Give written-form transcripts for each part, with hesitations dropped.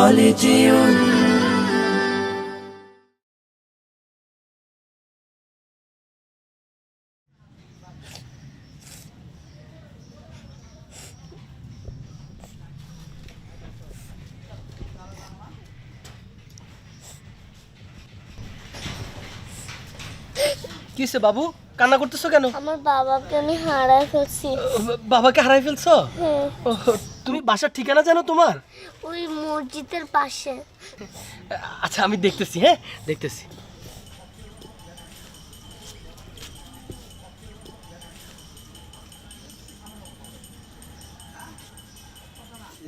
خالدون কিসে বাবু কান্না করতেছো কেন? আমার বাবাকে আমি হারাই ফেলছি। বাবাকে হারাই ফেলছো? হ্যাঁ। তুমি বাসার ঠিকানা জানো তোমার? ওই মসজিদের পাশে। আচ্ছা আমি দেখতেছি, হ্যাঁ দেখতেছি।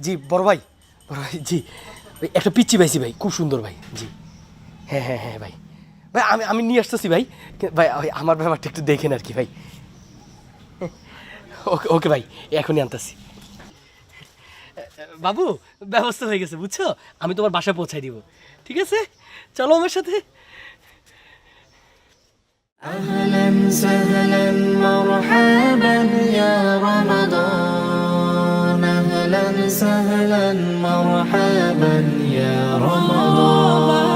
জি বড় ভাই জি একটা পিচ্চি পাইছি ভাই, খুব সুন্দর ভাই। জি হ্যাঁ হ্যাঁ হ্যাঁ ভাই ভাই আমি আমি নিয়ে আসতেছি ভাই। ভাই আমার ব্যাপারটা একটু দেখেন আর কি ভাই। ওকে ওকে ভাই এখনই আনতেছি। বাবু ব্যবস্থা হয়ে গেছে বুঝছো, আমি তোমার বাসায় পৌঁছাই দিব। ঠিক আছে চলো আমার সাথে। أهلا سهلا مرحبا يا رمضان أهلا سهلا مرحبا يا رمضان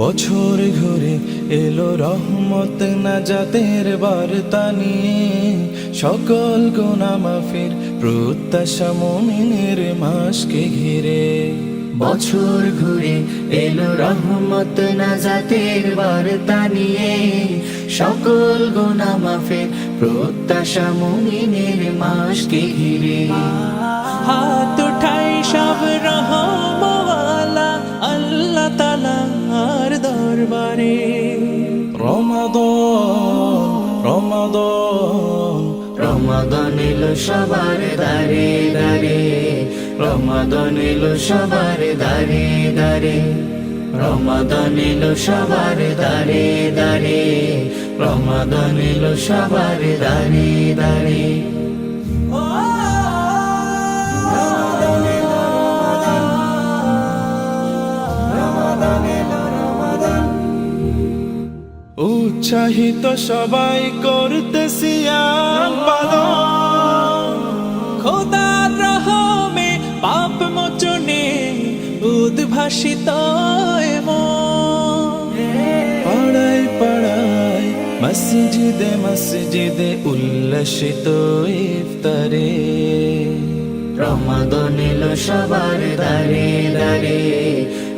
বছর ঘুরে এলো রহমত নাজাতের বার্তা নিয়ে সকল গুনাহ মাফির প্রত্যাশা মুমিনের মাসকে ঘিরে বছর ঘুরে এলো রহমত নাজাতের বার্তা নিয়ে সকল গুনাহ মাফির প্রত্যাশা মুমিনের মাসকে ঘিরে হাত উঠাই সব রহমওয়ালা আল্লাহ তাআলার দরবারে রমাদান রমাদান রমাদান এলো সবার দারে দারে রমাদান এলো সবার দারে দারে রমাদান এলো সবার দারে দারে রমাদান এলো সবার দারে দারে উৎসাহিত সবাই করতে সিয়াম পালন খোদার রহমে পাপ মোচনে উদ্ভাসিত পাড়ায় পাড়ায় মসজিদে মসজিদে উল্লাসিত ইফতারে রমাদান এলো সবার দারে দারে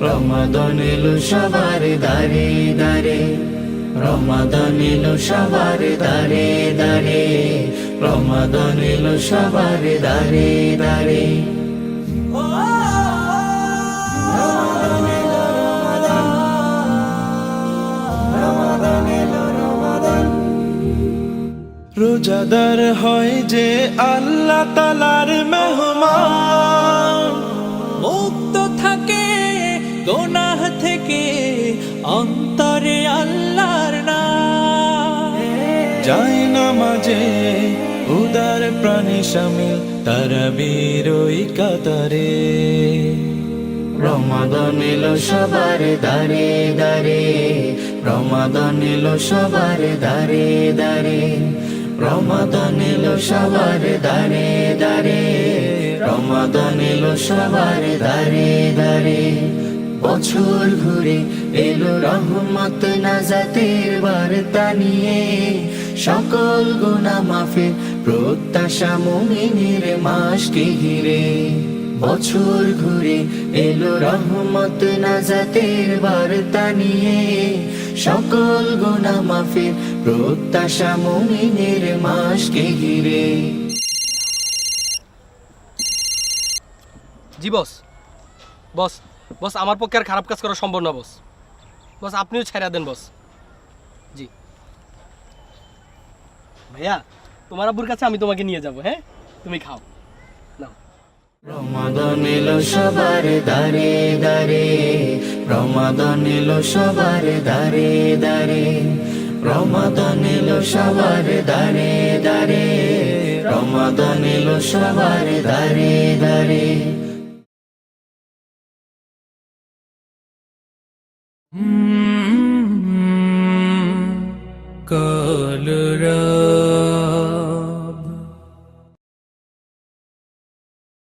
রমাদান এলো সবার দারে দারে রমাদান এলো সবার দারে দারে রমাদান এলো সবার দারে দারে রোজাদার হয় যে আল্লাহ তাআলার মেহমান মুক্ত থাকে গুনাহ থেকে অন্তরে আল্লাহর নাম যায় নামাজে উদার প্রাণী শামিল তারাবির ওই কাতারে রমাদান এলো সবার দারে দারে রমাদান এলো সবার দারে দারে রমাদান এলো সবার দারে দারে রমাদান এলো সবার দারে দারে বছর ঘুরে এলো রহমত নাজাতের বার্তা নিয়ে সকল গুনাহ মাফের প্রত্যাশা মুমিনের মাসকে ঘিরে বছর ঘুরে এলো রহমত নাজাতের বার্তা নিয়ে সকল গুনাহ মাফের প্রত্যাশা মুমিনের মাসকে ঘিরে। জি বস বস বস আমার পক্ষে আর খারাপ কাজ করা সম্ভব না বস। বস আপনিও ছেড়ে দেন বস। জি ভাইয়া তোমার আব্বুর কাছে আমি তোমাকে নিয়ে যাব, হ্যাঁ তুমি খাও নাও। রমাদান এলো সবার দারে দারে রমাদান এলো সবার দারে দারে রমাদান এলো সবার দারে দারে রমাদান এলো সবার দারে দারে